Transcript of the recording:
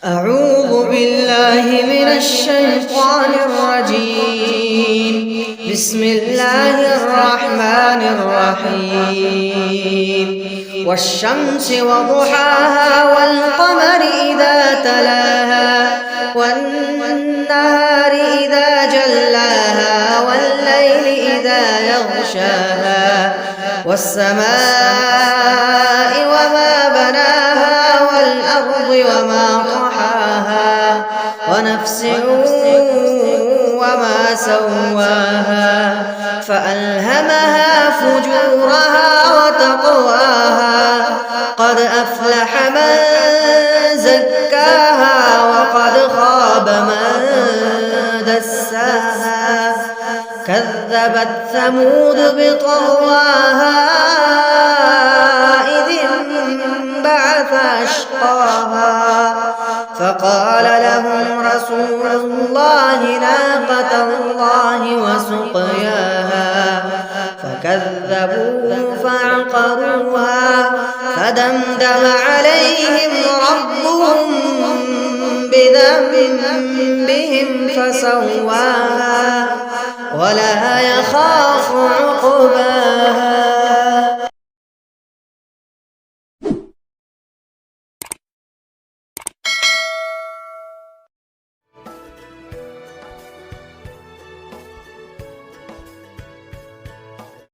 أعوذ بالله من الشيطان الرجيم. بسم الله الرحمن الرحيم. والشمس وضحاها والقمر إذا تلاها والنهار إذا جلاها والليل إذا يغشاها والسماء وما بناها والأرض وما طحاها ونفس وما سواها فألهمها فجورها وتقواها قد أفلح من زكاها وقد خاب من دساها كذبت ثمود بطغواها إذ انبعث أشقاها فقال لهم رسول الله ناقة الله وسقياها فكذبوه فعقروها فدمدم عليهم ربهم بذنبهم فسواها ولا يخاف عقباها.